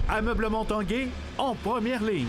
Ameublement Tanguay en première ligne.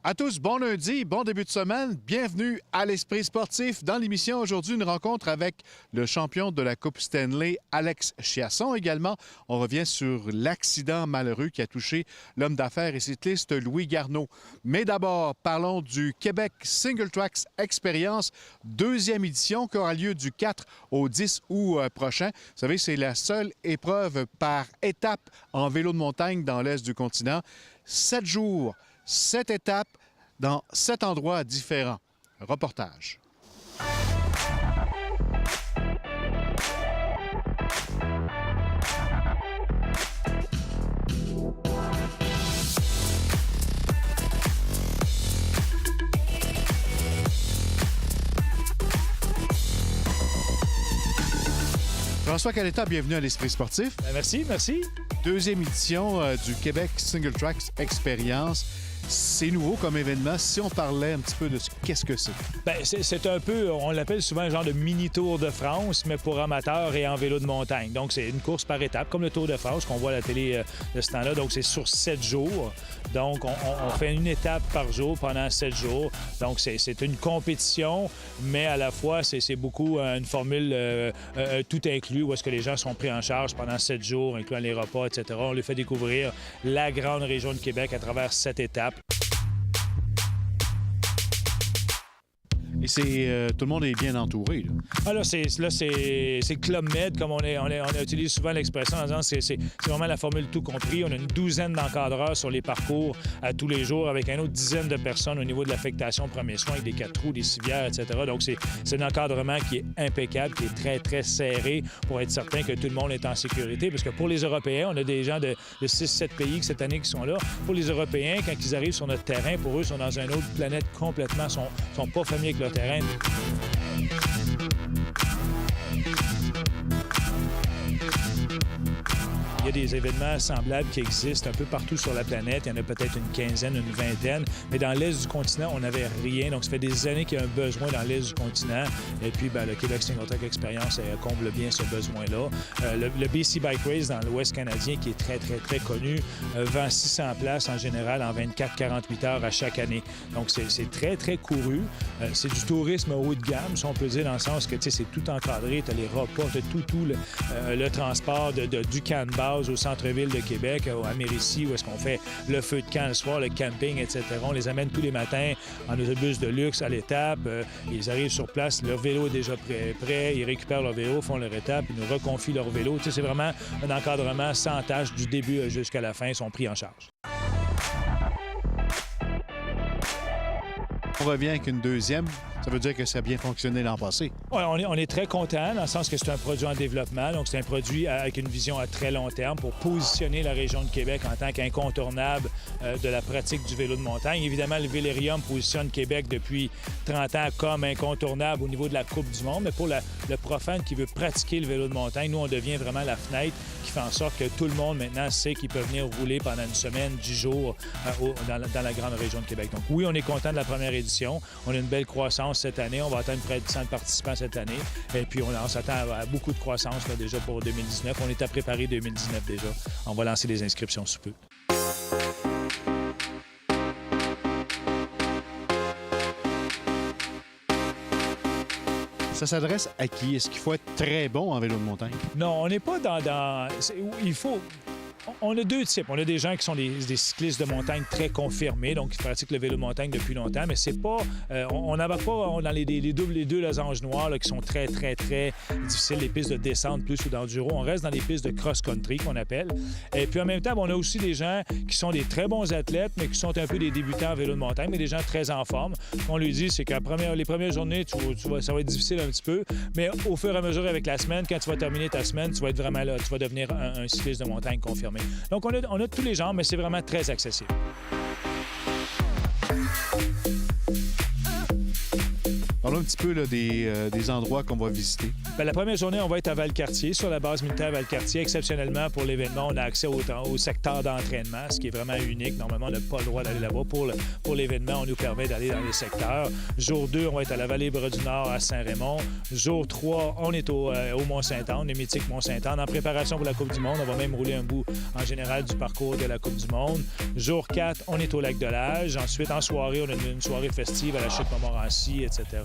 À tous, bon lundi, bon début de semaine. Bienvenue à l'Esprit sportif. Dans l'émission aujourd'hui, une rencontre avec le champion de la Coupe Stanley, Alex Chiasson. Également, on revient sur l'accident malheureux qui a touché l'homme d'affaires et cycliste Louis Garneau. Mais d'abord, parlons du Québec Single Tracks Experience, deuxième édition qui aura lieu du 4 au 10 août prochain. Vous savez, c'est la seule épreuve par étape en vélo de montagne dans l'est du continent. 7 jours, 7 étapes dans 7 endroits différents. Reportage. François Caletta, bienvenue à l'Esprit sportif. Merci. Deuxième édition du Québec Single Tracks Experience. C'est nouveau comme événement. Si on parlait un petit peu de qu'est-ce que c'est? Bien, c'est un peu, on l'appelle souvent un genre de mini-tour de France, mais pour amateurs et en vélo de montagne. Donc, c'est une course par étape, comme le Tour de France qu'on voit à la télé de ce temps-là. Donc, c'est sur 7 jours. Donc, on fait une étape par jour pendant 7 jours. Donc, c'est une compétition, mais à la fois, c'est beaucoup une formule tout inclus, où est-ce que les gens sont pris en charge pendant 7 jours, incluant les repas, etc. On leur fait découvrir la grande région de Québec à travers 7 étapes. Et tout le monde est bien entouré. Là. Ah là, c'est Club Med, comme on utilise souvent l'expression en disant c'est vraiment la formule tout compris. On a une douzaine d'encadreurs sur les parcours à tous les jours, avec une autre dizaine de personnes au niveau de l'affectation, premiers soins, avec des 4 roues, des civières, etc. Donc, c'est un encadrement qui est impeccable, qui est très, très serré pour être certain que tout le monde est en sécurité. Parce que pour les Européens, on a des gens de 6-7 pays cette année qui sont là. Pour les Européens, quand ils arrivent sur notre terrain, pour eux, ils sont dans une autre planète complètement, sont pas familiers avec le terrain. Il y a des événements semblables qui existent un peu partout sur la planète. Il y en a peut-être une quinzaine, une vingtaine. Mais dans l'est du continent, on n'avait rien. Donc, ça fait des années qu'il y a un besoin dans l'est du continent. Et puis, le Québec Single Track Experience comble bien ce besoin-là. Le BC Bike Race dans l'ouest canadien, qui est très, très, très connu, vend 600 places en général en 24-48 heures à chaque année. Donc, c'est très, très couru. C'est du tourisme haut de gamme, si on peut dire, dans le sens que, tu sais, c'est tout encadré. Tu as les repas, tu as tout le transport du camp de base au centre-ville de Québec, à Mérisy, où est-ce qu'on fait le feu de camp le soir, le camping, etc. On les amène tous les matins en autobus de luxe à l'étape. Ils arrivent sur place, leur vélo est déjà prêt, ils récupèrent leur vélo, font leur étape, ils nous reconfient leur vélo. Tu sais, c'est vraiment un encadrement sans tâche du début jusqu'à la fin, ils sont pris en charge. On revient avec une deuxième. Ça veut dire que ça a bien fonctionné l'an passé. Oui, on est très content dans le sens que c'est un produit en développement. Donc, c'est un produit avec une vision à très long terme pour positionner la région de Québec en tant qu'incontournable de la pratique du vélo de montagne. Évidemment, le Vélérium positionne Québec depuis 30 ans comme incontournable au niveau de la Coupe du monde. Mais pour le profane qui veut pratiquer le vélo de montagne, nous, on devient vraiment la fenêtre qui fait en sorte que tout le monde maintenant sait qu'il peut venir rouler pendant une semaine, 10 jours dans la grande région de Québec. Donc, oui, on est content de la première édition. On a une belle croissance cette année. On va atteindre près de 100 participants cette année. Et puis, on s'attend à beaucoup de croissance là, déjà pour 2019. On est à préparer 2019 déjà. On va lancer les inscriptions sous peu. Ça s'adresse à qui? Est-ce qu'il faut être très bon en vélo de montagne? Non, on n'est pas il faut... On a deux types. On a des gens qui sont des cyclistes de montagne très confirmés, donc qui pratiquent le vélo de montagne depuis longtemps, mais c'est pas... on n'embarque pas dans les deux losanges noirs là, qui sont très, très, très difficiles, les pistes de descente plus ou d'enduro. On reste dans les pistes de cross-country qu'on appelle. Et puis en même temps, on a aussi des gens qui sont des très bons athlètes, mais qui sont un peu des débutants en vélo de montagne, mais des gens très en forme. Ce qu'on lui dit, c'est que les premières journées, ça va être difficile un petit peu, mais au fur et à mesure avec la semaine, quand tu vas terminer ta semaine, tu vas être vraiment là, tu vas devenir un cycliste de montagne confirmé. Donc, on a tous les genres, mais c'est vraiment très accessible. Parlons Parle-nous un petit peu là, des endroits qu'on va visiter. Bien, la première journée, on va être à Valcartier, sur la base militaire Valcartier. Exceptionnellement, pour l'événement, on a accès au secteur d'entraînement, ce qui est vraiment unique. Normalement, on n'a pas le droit d'aller là-bas. Pour l'événement, on nous permet d'aller dans les secteurs. Jour 2, on va être à la Vallée-Bras-du-Nord, à Saint-Raymond. Jour 3, on est au Mont-Saint-Anne, le mythique Mont-Saint-Anne. En préparation pour la Coupe du Monde, on va même rouler un bout, en général, du parcours de la Coupe du Monde. Jour 4, on est au Lac-de-Lage. Ensuite, en soirée, on a une soirée festive à la Chute Montmorency, etc.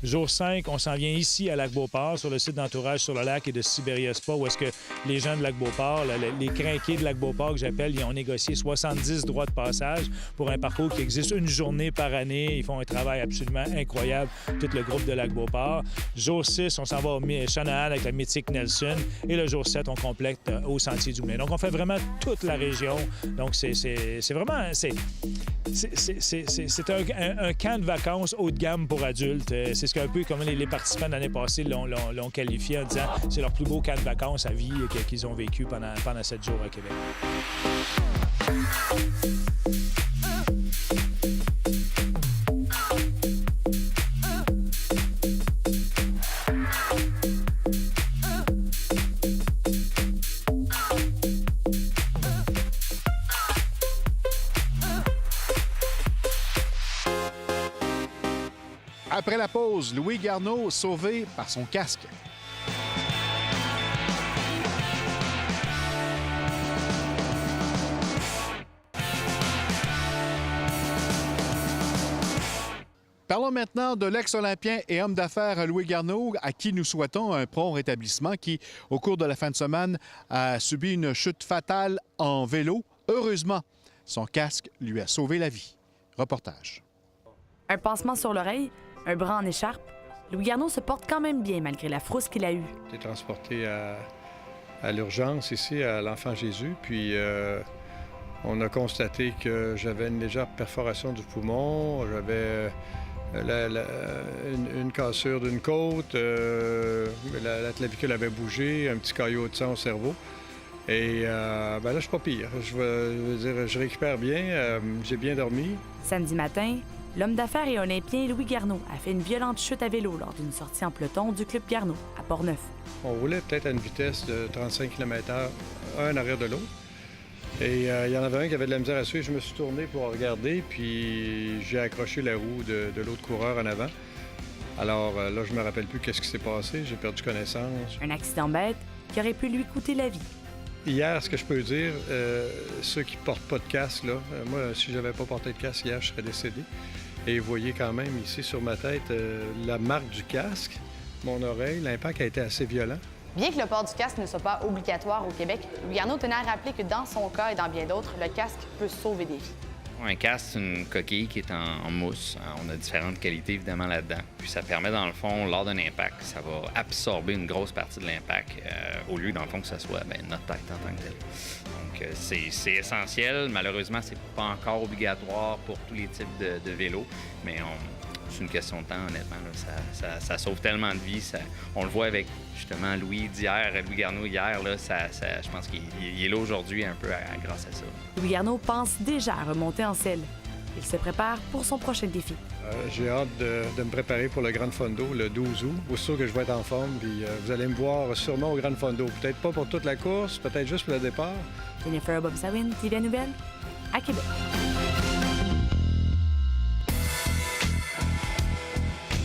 Jour 5, on s'en vient ici à Lac-Beauport, sur le site d'entourage sur le lac et de Siberia Spa, où est-ce que les gens de Lac-Beauport, les crinqués de Lac-Beauport que j'appelle, ils ont négocié 70 droits de passage pour un parcours qui existe une journée par année. Ils font un travail absolument incroyable, tout le groupe de Lac-Beauport. Jour 6, on s'en va au Shanahan avec la mythique Nelson. Et le jour 7, on complète au Sentier du Moulin. Donc, on fait vraiment toute la région. Donc, c'est vraiment... C'est un camp de vacances haut de gamme pour adultes. C'est ce qu'un peu comme les participants de l'année passée l'ont qualifié en disant que c'est leur plus beau camp de vacances à vie qu'ils ont vécu pendant 7 jours à Québec. Après la pause, Louis Garneau sauvé par son casque. Parlons maintenant de l'ex-olympien et homme d'affaires Louis Garneau, à qui nous souhaitons un prompt rétablissement, qui, au cours de la fin de semaine, a subi une chute fatale en vélo. Heureusement, son casque lui a sauvé la vie. Reportage. Un pansement sur l'oreille, un bras en écharpe, Louis Garneau se porte quand même bien malgré la frousse qu'il a eue. J'ai été transporté à l'urgence ici, à l'Enfant Jésus, puis on a constaté que j'avais une légère perforation du poumon, j'avais une cassure d'une côte, la clavicule avait bougé, un petit caillot de sang au cerveau. Et là, je suis pas pire. Je veux dire, je récupère bien, j'ai bien dormi. Samedi matin, l'homme d'affaires et olympien Louis Garneau a fait une violente chute à vélo lors d'une sortie en peloton du Club Garneau, à Portneuf. On roulait peut-être à une vitesse de 35 km/h, un en arrière de l'autre. Et il y en avait un qui avait de la misère à suivre. Je me suis tourné pour regarder, puis j'ai accroché la roue de l'autre coureur en avant. Alors là, je me rappelle plus qu'est-ce qui s'est passé. J'ai perdu connaissance. Un accident bête qui aurait pu lui coûter la vie. Hier, ce que je peux dire, ceux qui portent pas de casque, là, moi, si j'avais pas porté de casque hier, je serais décédé. Et vous voyez quand même ici sur ma tête la marque du casque, mon oreille, l'impact a été assez violent. Bien que le port du casque ne soit pas obligatoire au Québec, Louis Garneau tenait à rappeler que dans son cas et dans bien d'autres, le casque peut sauver des vies. Un casque, c'est une coquille qui est en mousse. On a différentes qualités, évidemment, là-dedans. Puis ça permet, dans le fond, lors d'un impact, ça va absorber une grosse partie de l'impact au lieu, dans le fond, que ce soit notre tête en tant que telle. Donc, c'est essentiel. Malheureusement, c'est pas encore obligatoire pour tous les types de vélos, mais c'est une question de temps, honnêtement. Là. Ça sauve tellement de vies. On le voit avec, justement, Louis Garneau hier. Là, je pense qu'il est là aujourd'hui un peu grâce à ça. Louis Garneau pense déjà à remonter en selle. Il se prépare pour son prochain défi. J'ai hâte de me préparer pour le Grand Fondo le 12 août. Aussitôt que je vais être en forme, puis vous allez me voir sûrement au Grand Fondo. Peut-être pas pour toute la course, peut-être juste pour le départ. Jennifer Bobsawin, TVA Nouvelle, à Québec.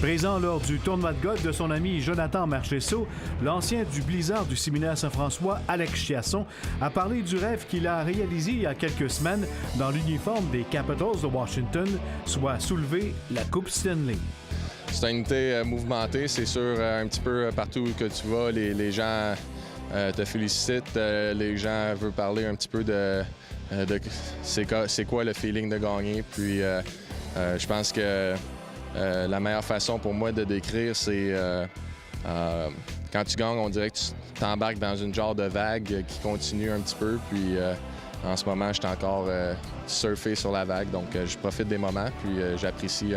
Présent lors du tournoi de golf de son ami Jonathan Marchesso, l'ancien du Blizzard du séminaire Saint-François, Alex Chiasson, a parlé du rêve qu'il a réalisé il y a quelques semaines dans l'uniforme des Capitals de Washington, soit soulever la Coupe Stanley. C'est une unité mouvementée, c'est sûr, un petit peu partout que tu vas, les gens te félicitent, les gens veulent parler un petit peu de c'est quoi le feeling de gagner, puis je pense que la meilleure façon pour moi de décrire, c'est quand tu gagnes, on dirait que tu t'embarques dans une genre de vague qui continue un petit peu. Puis en ce moment, je suis encore surfé sur la vague, donc je profite des moments, puis j'apprécie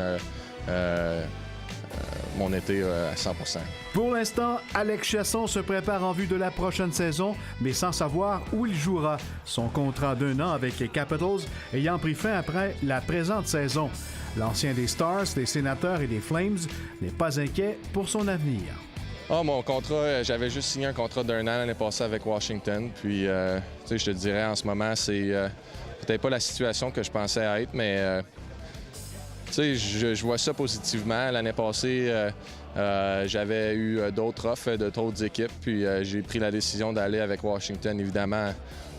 mon été à 100%. Pour l'instant, Alex Chiasson se prépare en vue de la prochaine saison, mais sans savoir où il jouera. Son contrat d'1 an avec les Capitals ayant pris fin après la présente saison. L'ancien des Stars, des Sénateurs et des Flames n'est pas inquiet pour son avenir. Ah, mon contrat, j'avais juste signé un contrat d'1 an l'année passée avec Washington. Puis, tu sais, je te dirais, en ce moment, c'est peut-être pas la situation que je pensais être, mais tu sais, je vois ça positivement. L'année passée, j'avais eu d'autres offres d'autres équipes, puis j'ai pris la décision d'aller avec Washington, évidemment.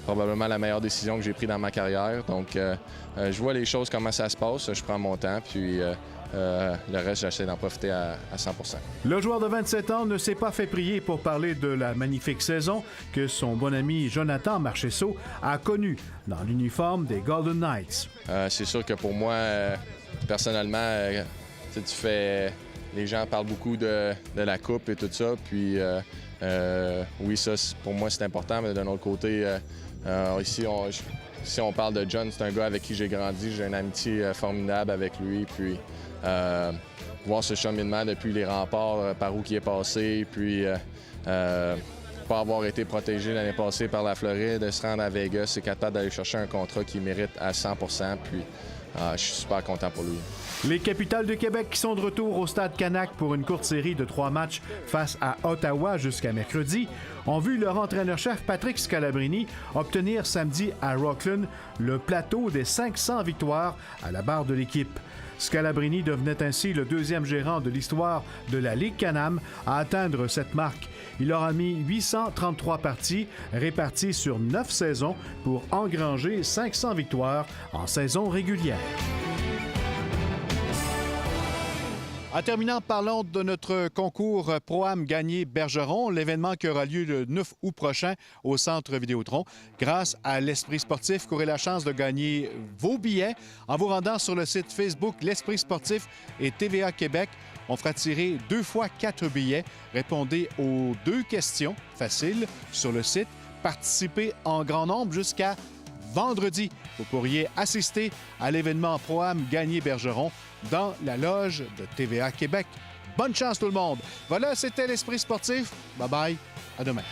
Probablement la meilleure décision que j'ai prise dans ma carrière. Donc, je vois les choses, comment ça se passe. Je prends mon temps, puis le reste, j'essaie d'en profiter à 100 %. Le joueur de 27 ans ne s'est pas fait prier pour parler de la magnifique saison que son bon ami Jonathan Marchessault a connue dans l'uniforme des Golden Knights. C'est sûr que pour moi, personnellement, tu fais... Les gens parlent beaucoup de la coupe et tout ça, puis oui, ça, pour moi, c'est important, mais d'un autre côté, ici, si on parle de John, c'est un gars avec qui j'ai grandi, j'ai une amitié formidable avec lui, puis voir ce cheminement depuis les remparts, par où il est passé, puis pas avoir été protégé l'année passée par la Floride, de se rendre à Vegas, c'est capable d'aller chercher un contrat qu'il mérite à 100 %, puis je suis super content pour lui. Les Capitals de Québec qui sont de retour au Stade Canac pour une courte série de 3 matchs face à Ottawa jusqu'à mercredi ont vu leur entraîneur-chef Patrick Scalabrini obtenir samedi à Rockland le plateau des 500 victoires à la barre de l'équipe. Scalabrini devenait ainsi le deuxième gérant de l'histoire de la Ligue Can-Am à atteindre cette marque. Il aura mis 833 parties réparties sur 9 saisons pour engranger 500 victoires en saison régulière. En terminant, parlons de notre concours Pro-Am Gagné-Bergeron, l'événement qui aura lieu le 9 août prochain au Centre Vidéotron. Grâce à l'Esprit sportif, vous aurez la chance de gagner vos billets en vous rendant sur le site Facebook L'Esprit sportif et TVA Québec. On fera tirer 2 fois 4 billets. Répondez aux 2 questions faciles sur le site. Participez en grand nombre jusqu'à vendredi. Vous pourriez assister à l'événement Pro-Am Gagné-Bergeron dans la loge de TVA Québec. Bonne chance tout le monde. Voilà, c'était l'Esprit sportif. Bye bye. À demain.